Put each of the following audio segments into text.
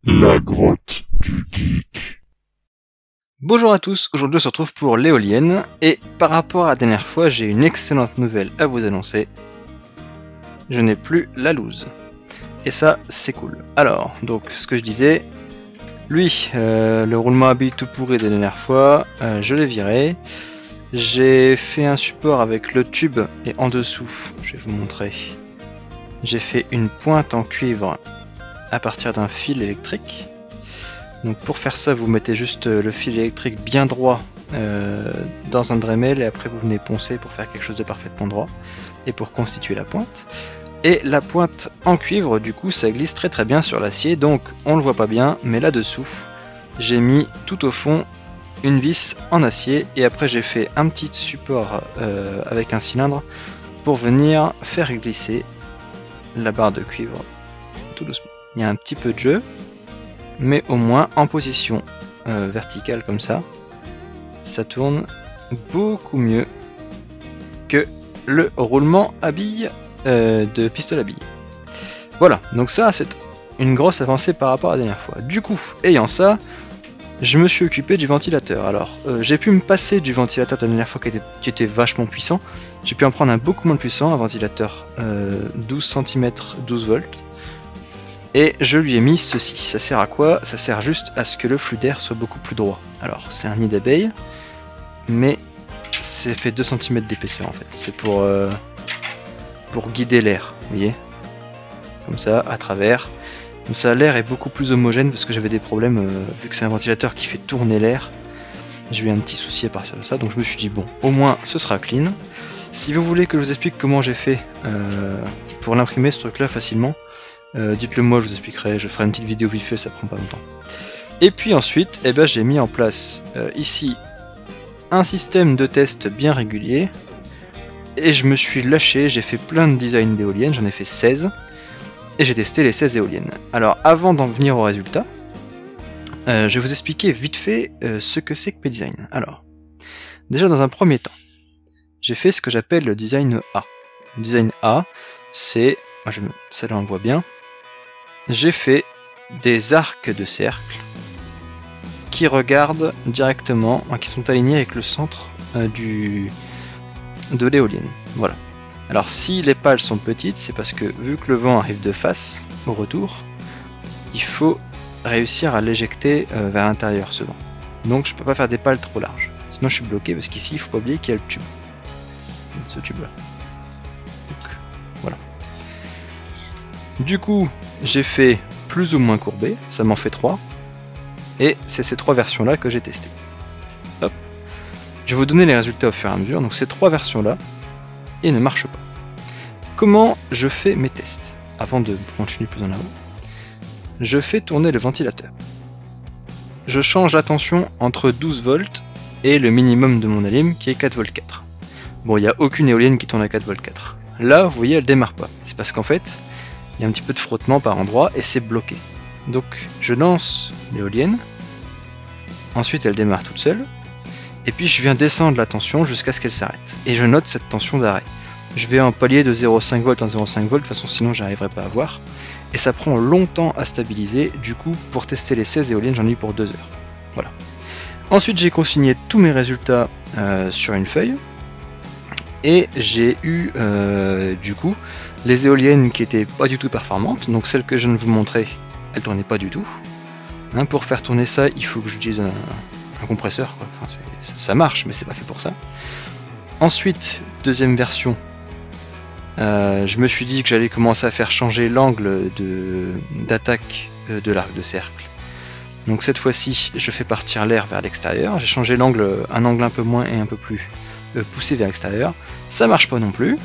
La grotte du geek. Bonjour à tous, aujourd'hui on se retrouve pour l'éolienne, et par rapport à la dernière fois, j'ai une excellente nouvelle à vous annoncer. Je n'ai plus la loose. Et ça, c'est cool. Alors, donc ce que je disais, lui, le roulement à billes tout pourri de la dernière fois, je l'ai viré. J'ai fait un support avec le tube, et en dessous, je vais vous montrer, j'ai fait une pointe en cuivre à partir d'un fil électrique. Donc pour faire ça, vous mettez juste le fil électrique bien droit dans un Dremel, et après vous venez poncer pour faire quelque chose de parfaitement droit et pour constituer la pointe. Et la pointe en cuivre, du coup, ça glisse très bien sur l'acier, donc on le voit pas bien, mais là-dessous, j'ai mis tout au fond une vis en acier, et après j'ai fait un petit support avec un cylindre pour venir faire glisser la barre de cuivre tout doucement. Il y a un petit peu de jeu, mais au moins en position verticale comme ça, ça tourne beaucoup mieux que le roulement à billes de pistolet à billes. Voilà, donc ça c'est une grosse avancée par rapport à la dernière fois. Du coup, ayant ça, je me suis occupé du ventilateur. Alors, j'ai pu me passer du ventilateur de la dernière fois qui était vachement puissant. J'ai pu en prendre un beaucoup moins puissant, un ventilateur 12 cm, 12 volts. Et je lui ai mis ceci. Ça sert à quoi? Ça sert juste à ce que le flux d'air soit beaucoup plus droit. Alors, c'est un nid d'abeille, mais c'est fait 2 cm d'épaisseur en fait. C'est pour guider l'air, vous voyez? Comme ça, à travers. Comme ça, l'air est beaucoup plus homogène, parce que j'avais des problèmes, vu que c'est un ventilateur qui fait tourner l'air. J'ai eu un petit souci à partir de ça, donc je me suis dit, bon, au moins ce sera clean. Si vous voulez que je vous explique comment j'ai fait pour l'imprimer ce truc là facilement, dites-le moi, je vous expliquerai, je ferai une petite vidéo vite fait, ça prend pas longtemps. Et puis ensuite, eh ben, j'ai mis en place ici un système de test bien régulier, et je me suis lâché, j'ai fait plein de designs d'éoliennes, j'en ai fait 16. Et j'ai testé les 16 éoliennes. Alors avant d'en venir au résultat, je vais vous expliquer vite fait ce que c'est que P-Design. Alors, déjà dans un premier temps, j'ai fait ce que j'appelle le design A. Le design A, c'est, celle-là on le voit bien, j'ai fait des arcs de cercle qui regardent directement, qui sont alignés avec le centre de l'éolienne. Voilà. Alors si les pales sont petites, c'est parce que vu que le vent arrive de face au retour, il faut réussir à l'éjecter vers l'intérieur ce vent. Donc je peux pas faire des pales trop larges, sinon je suis bloqué, parce qu'ici il faut pas oublier qu'il y a le tube. Ce tube là. Donc voilà. Du coup j'ai fait plus ou moins courbé, ça m'en fait 3. Et c'est ces 3 versions là que j'ai testées. Hop. Je vais vous donner les résultats au fur et à mesure, donc ces 3 versions là, et ne marche pas. Comment je fais mes tests? Avant de continuer plus en avant, je fais tourner le ventilateur. Je change la tension entre 12 volts et le minimum de mon alim qui est 4 volts 4. Bon, il n'y a aucune éolienne qui tourne à 4 volts 4. Là, vous voyez, elle démarre pas. C'est parce qu'en fait, il y a un petit peu de frottement par endroit et c'est bloqué. Donc, je lance l'éolienne. Ensuite, elle démarre toute seule. Et puis je viens descendre la tension jusqu'à ce qu'elle s'arrête. Et je note cette tension d'arrêt. Je vais en palier de 0,5 volts en 0,5 volts, de toute façon sinon j'arriverai pas à voir. Et ça prend longtemps à stabiliser, du coup pour tester les 16 éoliennes j'en ai eu pour 2 heures. Voilà. Ensuite j'ai consigné tous mes résultats sur une feuille. Et j'ai eu du coup les éoliennes qui étaient pas du tout performantes, donc celles que je viens de vous montrer, elles tournaient pas du tout. Hein, pour faire tourner ça, il faut que j'utilise un compresseur, quoi. Enfin, ça marche, mais c'est pas fait pour ça. Ensuite, deuxième version, je me suis dit que j'allais commencer à faire changer l'angle d'attaque de l'arc de cercle. Donc cette fois-ci, je fais partir l'air vers l'extérieur. J'ai changé l'angle, un angle un peu moins et un peu plus poussé vers l'extérieur. Ça marche pas non plus.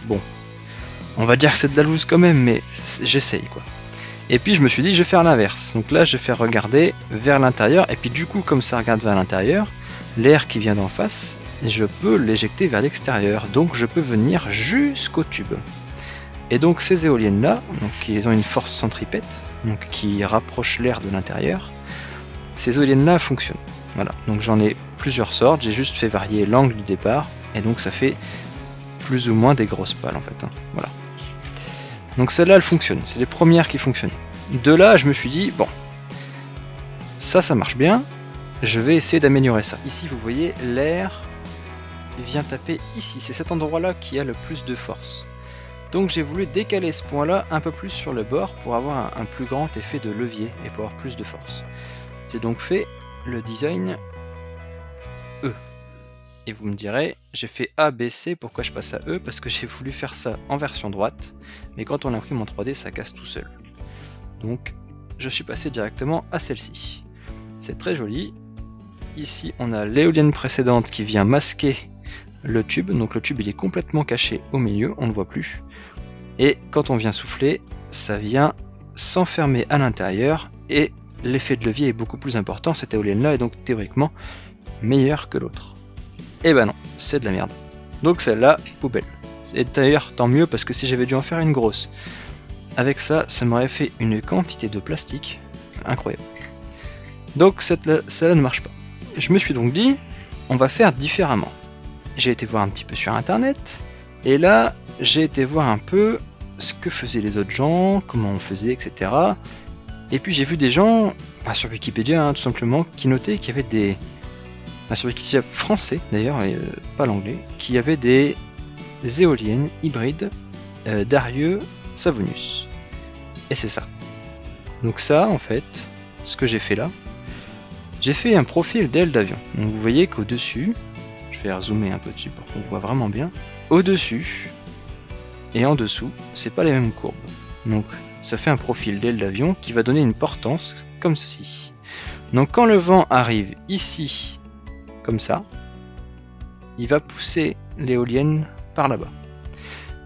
Bon, on va dire que c'est de la loose quand même, mais j'essaye, quoi. Et puis je me suis dit, je vais faire l'inverse. Donc là, je vais faire regarder vers l'intérieur. Et puis du coup, comme ça regarde vers l'intérieur, l'air qui vient d'en face, je peux l'éjecter vers l'extérieur. Donc je peux venir jusqu'au tube. Et donc ces éoliennes-là, qui ont une force centripète, donc qui rapproche l'air de l'intérieur, ces éoliennes-là fonctionnent. Voilà. Donc j'en ai plusieurs sortes. J'ai juste fait varier l'angle du départ. Et donc ça fait plus ou moins des grosses pales en fait. Hein. Voilà. Donc celle-là, elle fonctionne. C'est les premières qui fonctionnent. De là, je me suis dit, bon, ça marche bien. Je vais essayer d'améliorer ça. Ici, vous voyez, l'air vient taper ici. C'est cet endroit-là qui a le plus de force. Donc j'ai voulu décaler ce point-là un peu plus sur le bord pour avoir un plus grand effet de levier et pour avoir plus de force. J'ai donc fait le design E. Et vous me direz, j'ai fait A, B, C, pourquoi je passe à E? Parce que j'ai voulu faire ça en version droite, mais quand on imprime en 3D, ça casse tout seul. Donc je suis passé directement à celle-ci. C'est très joli. Ici, on a l'éolienne précédente qui vient masquer le tube. Donc le tube, il est complètement caché au milieu, on ne voit plus. Et quand on vient souffler, ça vient s'enfermer à l'intérieur et l'effet de levier est beaucoup plus important. Cette éolienne-là est donc théoriquement meilleure que l'autre. Et ben non, c'est de la merde. Donc celle-là, poubelle. Et d'ailleurs, tant mieux, parce que si j'avais dû en faire une grosse, avec ça, ça m'aurait fait une quantité de plastique incroyable. Donc celle-là ne marche pas. Je me suis donc dit, on va faire différemment. J'ai été voir un petit peu sur internet, et là, j'ai été voir un peu ce que faisaient les autres gens, comment on faisait, etc. Et puis j'ai vu des gens, sur Wikipédia tout simplement, qui notaient qu'il y avait des... sur Wikipédia français d'ailleurs, et pas l'anglais, qui avait des éoliennes hybrides Darieux Savonius. Et c'est ça. Donc ça, en fait, ce que j'ai fait là, j'ai fait un profil d'aile d'avion. Donc vous voyez qu'au-dessus, je vais rezoomer un peu dessus pour qu'on voit vraiment bien, au-dessus et en dessous, c'est pas les mêmes courbes. Donc ça fait un profil d'aile d'avion qui va donner une portance comme ceci. Donc quand le vent arrive ici, comme ça, il va pousser l'éolienne par là-bas.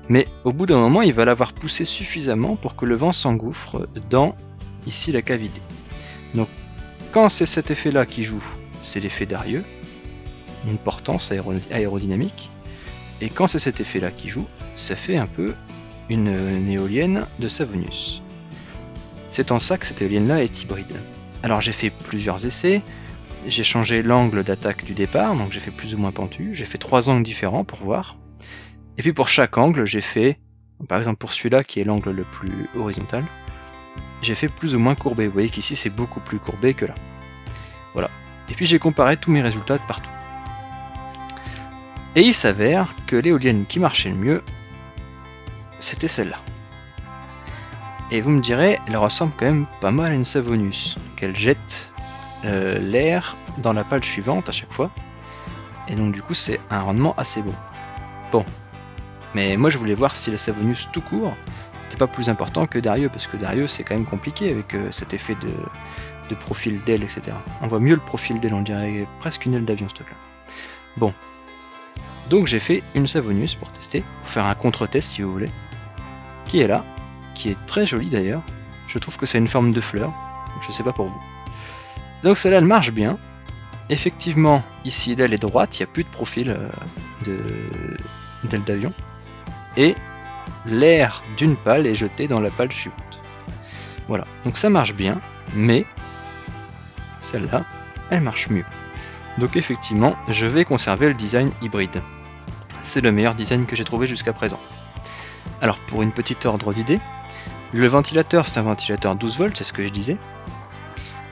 Mais au bout d'un moment, il va l'avoir poussé suffisamment pour que le vent s'engouffre dans, ici, la cavité. Donc, quand c'est cet effet-là qui joue, c'est l'effet Darieux, une portance aérodynamique. Et quand c'est cet effet-là qui joue, ça fait un peu une éolienne de Savonius. C'est en ça que cette éolienne-là est hybride. Alors j'ai fait plusieurs essais, j'ai changé l'angle d'attaque du départ, donc j'ai fait plus ou moins pentu, j'ai fait 3 angles différents pour voir. Et puis pour chaque angle, j'ai fait, par exemple pour celui-là qui est l'angle le plus horizontal, j'ai fait plus ou moins courbé. Vous voyez qu'ici c'est beaucoup plus courbé que là. Voilà. Et puis j'ai comparé tous mes résultats de partout. Et il s'avère que l'éolienne qui marchait le mieux, c'était celle-là. Et vous me direz, elle ressemble quand même pas mal à une Savonius, qu'elle jette l'air dans la pale suivante à chaque fois. Et donc du coup c'est un rendement assez bon. Bon. Mais moi je voulais voir si la Savonius tout court, c'était pas plus important que Darieux, parce que Darieux c'est quand même compliqué avec cet effet de profil d'aile, etc. On voit mieux le profil d'aile, on dirait presque une aile d'avion ce truc-là. Bon. Donc j'ai fait une Savonius pour tester, pour faire un contre-test si vous voulez, qui est là, qui est très jolie d'ailleurs. Je trouve que c'est une forme de fleur, je sais pas pour vous. Donc celle-là elle marche bien. Effectivement, ici l'aile est droite, il n'y a plus de profil d'aile d'avion. Et l'air d'une pale est jeté dans la pale suivante. Voilà, donc ça marche bien, mais celle-là, elle marche mieux. Donc effectivement, je vais conserver le design hybride. C'est le meilleur design que j'ai trouvé jusqu'à présent. Alors pour une petite ordre d'idée, le ventilateur c'est un ventilateur 12 volts, c'est ce que je disais.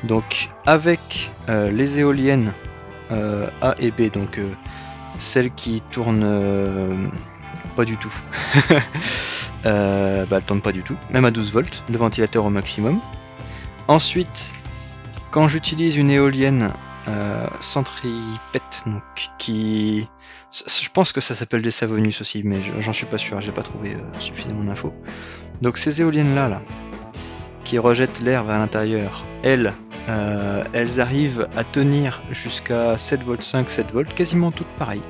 Donc avec les éoliennes A et B, donc celles qui tournent pas du tout, elles tournent pas du tout, même à 12 volts, le ventilateur au maximum. Ensuite, quand j'utilise une éolienne centripète, donc qui... Je pense que ça s'appelle des Savonius aussi, mais j'en suis pas sûr, j'ai pas trouvé suffisamment d'infos. Donc ces éoliennes-là, qui rejettent l'air vers l'intérieur, elles arrivent à tenir jusqu'à 7,5 V, 7 volts, quasiment toutes pareilles.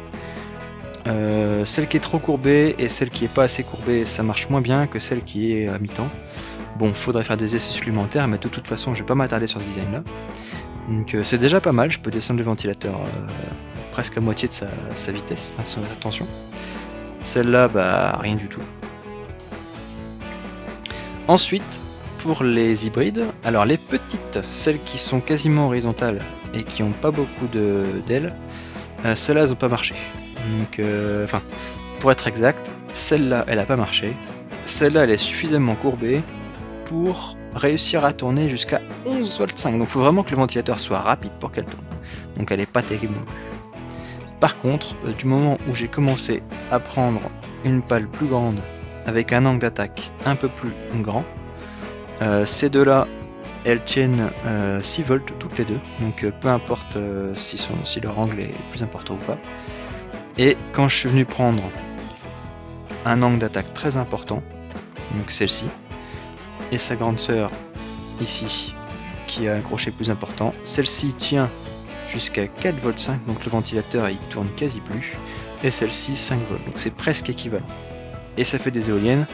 Celle qui est trop courbée et celle qui est pas assez courbée, ça marche moins bien que celle qui est à mi-temps. Bon, faudrait faire des essais supplémentaires, mais de toute façon, je vais pas m'attarder sur ce design-là. Donc c'est déjà pas mal, je peux descendre le ventilateur presque à moitié de sa vitesse, enfin, sa tension. Celle-là, rien du tout. Ensuite, pour les hybrides, alors les petites, celles qui sont quasiment horizontales et qui n'ont pas beaucoup d'ailes, celles-là, elles n'ont pas marché. Donc, pour être exact, celle-là, elle n'a pas marché. celle-là elle est suffisamment courbée pour réussir à tourner jusqu'à 11,5 V. Donc il faut vraiment que le ventilateur soit rapide pour qu'elle tourne. Donc elle n'est pas terrible non plus. Par contre, du moment où j'ai commencé à prendre une pale plus grande avec un angle d'attaque un peu plus grand, ces deux-là, elles tiennent 6 volts toutes les deux, donc peu importe si leur angle est plus important ou pas. Et quand je suis venu prendre un angle d'attaque très important, donc celle-ci, et sa grande sœur ici, qui a un crochet plus important, celle-ci tient jusqu'à 4,5 volts, donc le ventilateur il tourne quasi plus, et celle-ci 5 volts, donc c'est presque équivalent. Et ça fait des éoliennes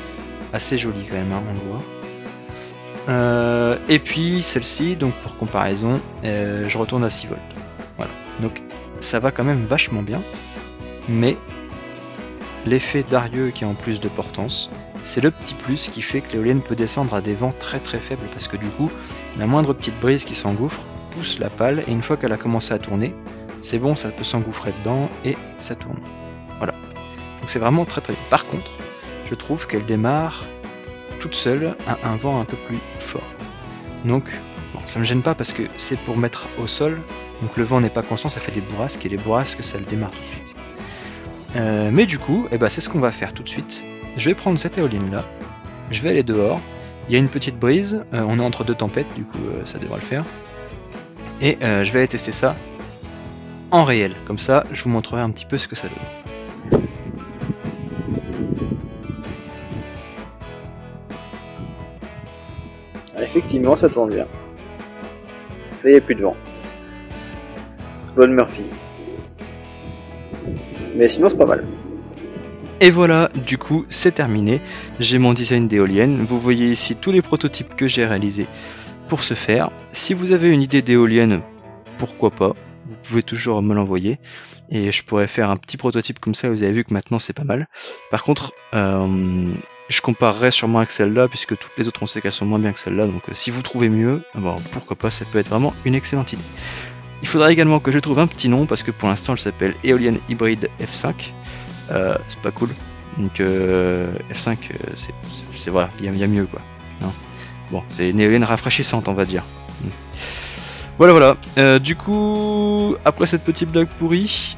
assez jolies quand même, hein, on le voit. Et puis celle-ci, donc pour comparaison, je retourne à 6 volts. Voilà, donc ça va quand même vachement bien, mais l'effet d'Arieux qui est en plus de portance, c'est le petit plus qui fait que l'éolienne peut descendre à des vents très très faibles, parce que du coup, la moindre petite brise qui s'engouffre pousse la pale, et une fois qu'elle a commencé à tourner, c'est bon, ça peut s'engouffrer dedans, et ça tourne. Voilà. Donc c'est vraiment très très bien. Par contre, je trouve qu'elle démarre toute seule à un vent un peu plus fort. Donc, bon, ça me gêne pas parce que c'est pour mettre au sol, donc le vent n'est pas constant, ça fait des bourrasques, et les bourrasques, ça le démarre tout de suite. Mais du coup, c'est ce qu'on va faire tout de suite. Je vais prendre cette éolienne là, je vais aller dehors, il y a une petite brise, on est entre deux tempêtes, du coup ça devrait le faire. Et je vais aller tester ça en réel, comme ça je vous montrerai un petit peu ce que ça donne. Effectivement, ça tourne bien. Il n'y a plus de vent. Bonne Murphy. Mais sinon, c'est pas mal. Et voilà, du coup, c'est terminé. J'ai mon design d'éolienne. Vous voyez ici tous les prototypes que j'ai réalisés pour ce faire. Si vous avez une idée d'éolienne, pourquoi pas, vous pouvez toujours me l'envoyer. Et je pourrais faire un petit prototype comme ça, vous avez vu que maintenant c'est pas mal. Par contre, je comparerai sûrement avec celle-là, puisque toutes les autres on sait qu'elles sont moins bien que celle-là, donc si vous trouvez mieux, pourquoi pas, ça peut être vraiment une excellente idée. Il faudra également que je trouve un petit nom, parce que pour l'instant elle s'appelle Éolienne Hybride F5, c'est pas cool, donc F5 c'est voilà, il y a mieux quoi. Non. Bon, c'est une éolienne rafraîchissante on va dire. Voilà. Du coup, après cette petite blague pourrie,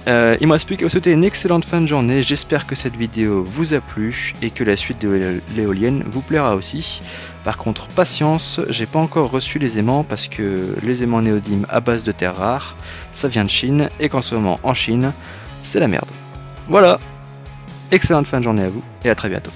il me reste plus qu'à vous souhaiter une excellente fin de journée. J'espère que cette vidéo vous a plu et que la suite de l'éolienne vous plaira aussi. Par contre, patience, j'ai pas encore reçu les aimants parce que les aimants néodymes à base de terres rares, ça vient de Chine et qu'en ce moment en Chine, c'est la merde. Voilà, excellente fin de journée à vous et à très bientôt.